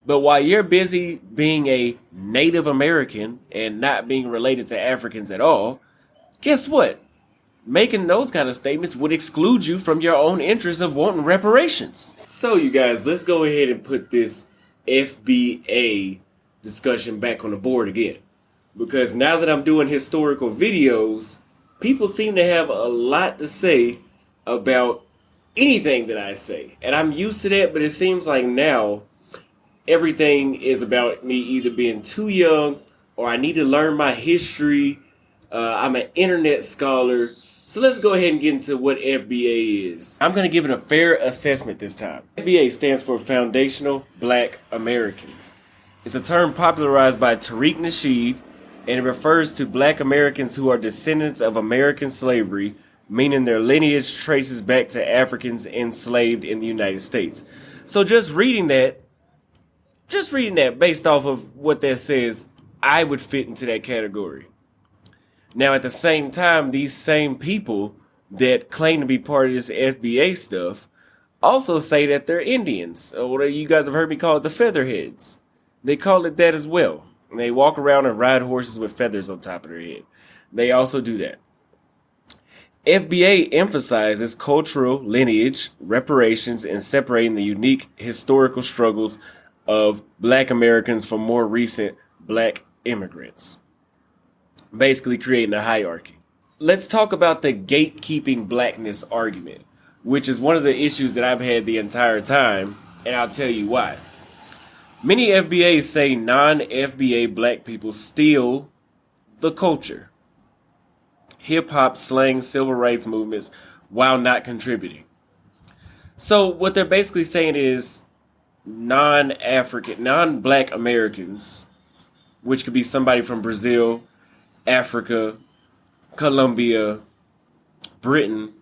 But while you're busy being a Native American and not being related to Africans at all, guess what? Making those kind of statements would exclude you from your own interest of wanting reparations. So you guys, let's go ahead and put this FBA discussion back on the board again. Because now that I'm doing historical videos, people seem to have a lot to say about anything that I say. And I'm used to that, but it seems like now everything is about me either being too young or I need to learn my history. I'm an internet scholar. So let's go ahead and get into what FBA is. I'm going to give it a fair assessment this time. FBA stands for Foundational Black Americans. It's a term popularized by Tariq Nasheed, and it refers to Black Americans who are descendants of American slavery, meaning their lineage traces back to Africans enslaved in the United States. So just reading that based off of what that says, I would fit into that category. Now, at the same time, these same people that claim to be part of this FBA stuff also say that they're Indians. Or you guys have heard me call it the Featherheads. They call it that as well. And they walk around and ride horses with feathers on top of their head. They also do that. FBA emphasizes cultural lineage, reparations, and separating the unique historical struggles of Black Americans from more recent Black immigrants. Basically creating a hierarchy. Let's talk about the gatekeeping blackness argument, which is one of the issues that I've had the entire time, and I'll tell you why. Many FBAs say non-FBA black people steal the culture, hip-hop, slang, civil rights movements, while not contributing. So what they're basically saying is non-African, non-black Americans, which could be somebody from Brazil, Africa, Colombia, Britain,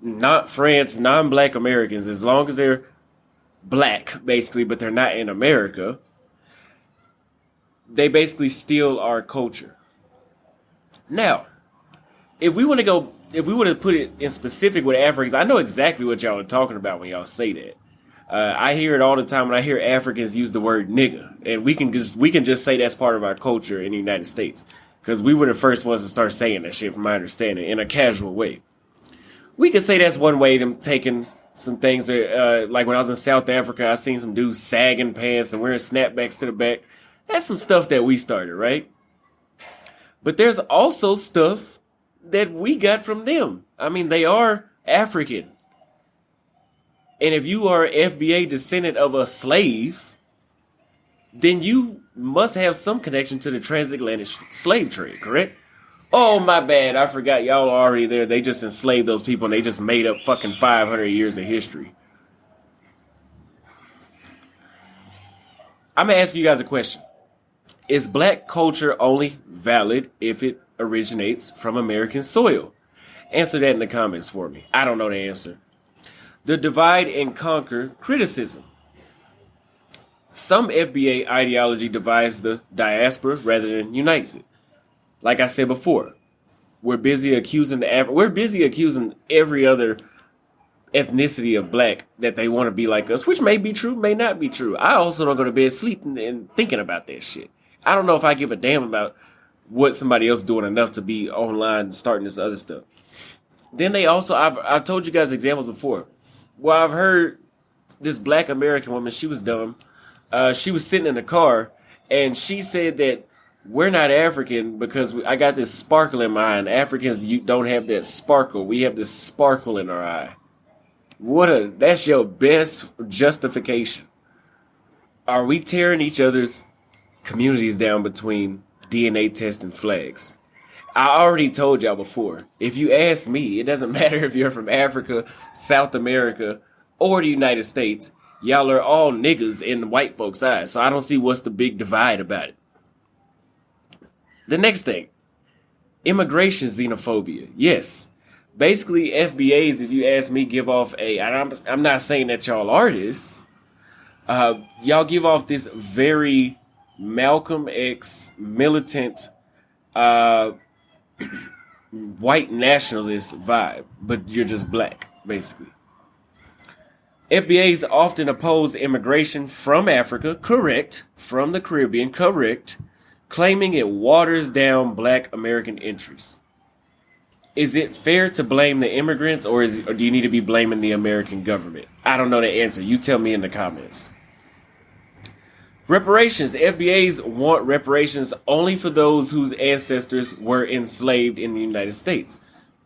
not France, non-black Americans, as long as they're black, basically, but they're not in America, they basically steal our culture. Now, if we want to put it in specific with Africans, I know exactly what y'all are talking about when y'all say that. I hear it all the time when I hear Africans use the word nigga, and we can just say that's part of our culture in the United States. Because we were the first ones to start saying that shit, from my understanding, in a casual way. We could say that's one way of them taking some things. Like when I was in South Africa, I seen some dudes sagging pants and wearing snapbacks to the back. That's some stuff that we started, right? But there's also stuff that we got from them. I mean, they are African. And if you are FBA descendant of a slave, then you must have some connection to the transatlantic slave trade, correct? Oh, my bad. I forgot y'all are already there. They just enslaved those people and they just made up fucking 500 years of history. I'm going to ask you guys a question. Is black culture only valid if it originates from American soil? Answer that in the comments for me. I don't know the answer. The divide and conquer criticism. Some FBA ideology divides the diaspora rather than unites it. Like I said before, we're busy accusing every other ethnicity of black that they want to be like us, which may be true, may not be true. I also don't go to bed sleeping and thinking about that shit. I don't know if I give a damn about what somebody else is doing enough to be online starting this other stuff. Then they also, I've told you guys examples before. Well, I've heard this black American woman, she was dumb. She was sitting in the car, and she said that we're not African because I got this sparkle in my eye, and Africans don't have that sparkle. We have this sparkle in our eye. That's your best justification. Are we tearing each other's communities down between DNA testing flags? I already told y'all before, if you ask me, it doesn't matter if you're from Africa, South America, or the United States. Y'all are all niggas in the white folks' eyes, so I don't see what's the big divide about it. The next thing, immigration xenophobia. Yes, basically FBAs, if you ask me, give off I'm not saying that y'all are this, y'all give off this very Malcolm X militant, white nationalist vibe, but you're just black, basically. FBAs often oppose immigration from Africa, correct, from the Caribbean, correct, claiming it waters down black American interests. Is it fair to blame the immigrants, or do you need to be blaming the American government? I don't know the answer. You tell me in the comments. Reparations. FBAs want reparations only for those whose ancestors were enslaved in the United States.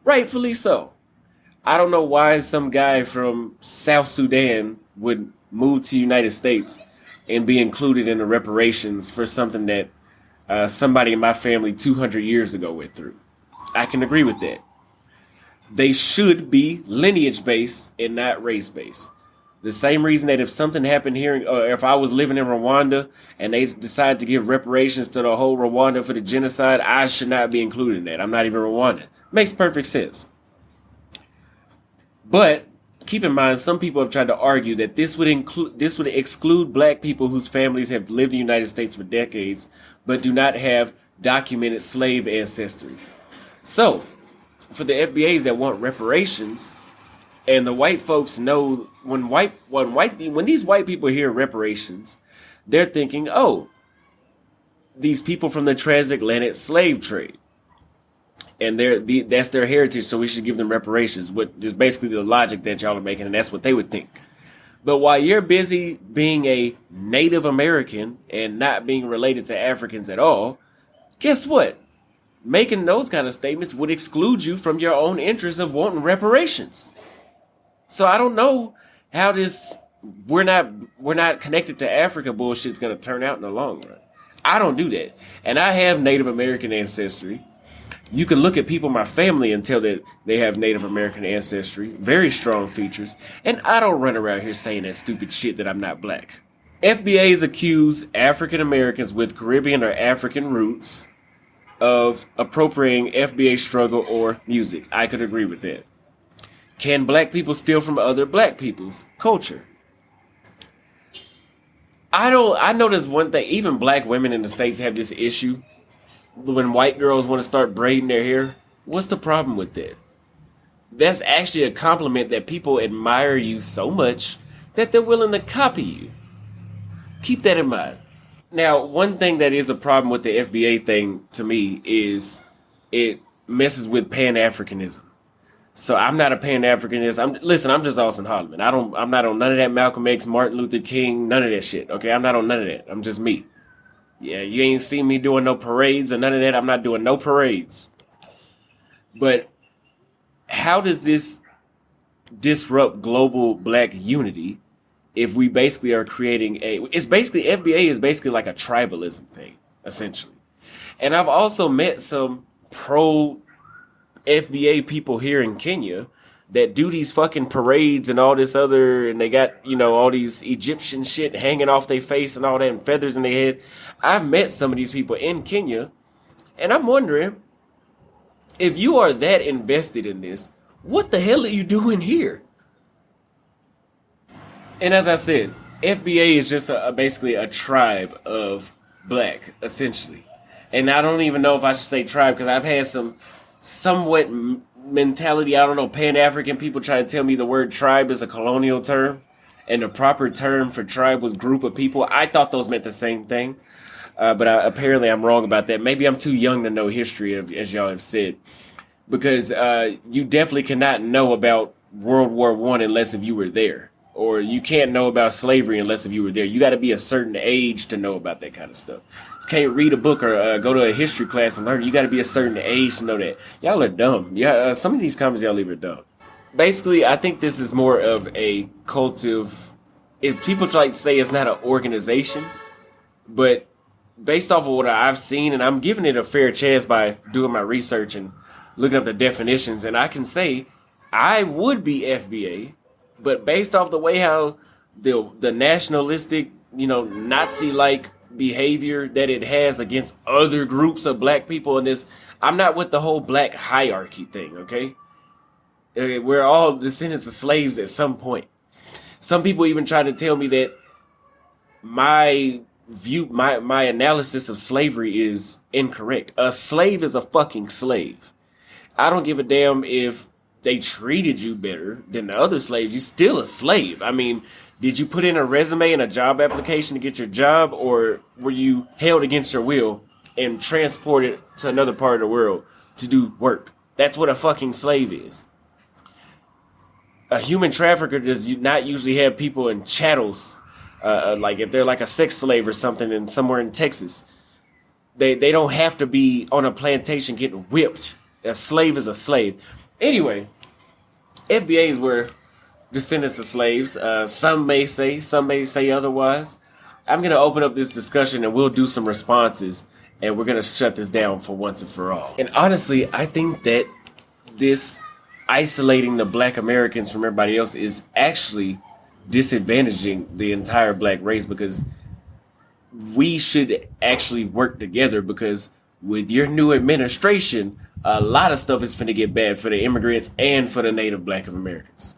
Rightfully so. I don't know why some guy from South Sudan would move to the United States and be included in the reparations for something that somebody in my family 200 years ago went through. I can agree with that. They should be lineage-based and not race-based. The same reason that if something happened here, or if I was living in Rwanda and they decide to give reparations to the whole Rwanda for the genocide, I should not be included in that. I'm not even Rwandan. Makes perfect sense. But keep in mind, some people have tried to argue that this would exclude black people whose families have lived in the United States for decades, but do not have documented slave ancestry. So, for the FBAs that want reparations, and the white folks know when these white people hear reparations, they're thinking, oh, these people from the transatlantic slave trade. And that's their heritage, so we should give them reparations, which is basically the logic that y'all are making, and that's what they would think. But while you're busy being a Native American and not being related to Africans at all, guess what? Making those kind of statements would exclude you from your own interest of wanting reparations. So I don't know how this we're not connected to Africa bullshit's gonna turn out in the long run. I don't do that. And I have Native American ancestry. You can look at people in my family and tell that they have Native American ancestry, very strong features, and I don't run around here saying that stupid shit that I'm not black. FBAs accuse African Americans with Caribbean or African roots of appropriating FBA struggle or music. I could agree with that. Can black people steal from other black people's culture? I notice one thing, even black women in the States have this issue. When white girls want to start braiding their hair, what's the problem with that? That's actually a compliment that people admire you so much that they're willing to copy you. Keep that in mind. Now, one thing that is a problem with the FBA thing to me is it messes with Pan-Africanism. So I'm not a Pan-Africanist. I'm just Austin Holleman. I'm not on none of that Malcolm X, Martin Luther King, none of that shit. Okay, I'm not on none of that. I'm just me. Yeah, you ain't seen me doing no parades or none of that. I'm not doing no parades. But how does this disrupt global black unity if we basically are creating FBA is basically like a tribalism thing, essentially. And I've also met some pro FBA people here in Kenya that do these fucking parades and all this other, and they got, all these Egyptian shit hanging off their face and all that, and feathers in their head. I've met some of these people in Kenya, and I'm wondering, if you are that invested in this, what the hell are you doing here? And as I said, FBA is just basically a tribe of black, essentially. And I don't even know if I should say tribe, because I've had some somewhat mentality, I don't know, Pan-African people try to tell me the word tribe is a colonial term, and the proper term for tribe was group of people. I thought those meant the same thing, but apparently I'm wrong about that. Maybe I'm too young to know history, as y'all have said, because you definitely cannot know about World War I unless if you were there, or you can't know about slavery unless if you were there. You got to be a certain age to know about that kind of stuff. You can't read a book or go to a history class and learn. You got to be a certain age to know that. Y'all are dumb. Yeah, some of these comments y'all leave are dumb. Basically, I think this is more of a cult of. If people try to say it's not an organization, but based off of what I've seen, and I'm giving it a fair chance by doing my research and looking up the definitions, and I can say I would be FBA, but based off the way how the nationalistic, Nazi-like behavior that it has against other groups of black people in this, I'm not with the whole black hierarchy thing, okay? We're all descendants of slaves at some point. Some people even try to tell me that my analysis of slavery is incorrect. A slave is a fucking slave. I don't give a damn if they treated you better than the other slaves, you're still a slave. I mean, did you put in a resume and a job application to get your job, or were you held against your will and transported to another part of the world to do work? That's what a fucking slave is. A human trafficker does not usually have people in chattels, like if they're like a sex slave or something in somewhere in Texas. They don't have to be on a plantation getting whipped. A slave is a slave. Anyway, FBAs were descendants of slaves. Some may say otherwise. I'm going to open up this discussion and we'll do some responses, and we're going to shut this down for once and for all. And honestly, I think that this isolating the black Americans from everybody else is actually disadvantaging the entire black race, because we should actually work together, because with your new administration, a lot of stuff is finna get bad for the immigrants and for the native black Americans.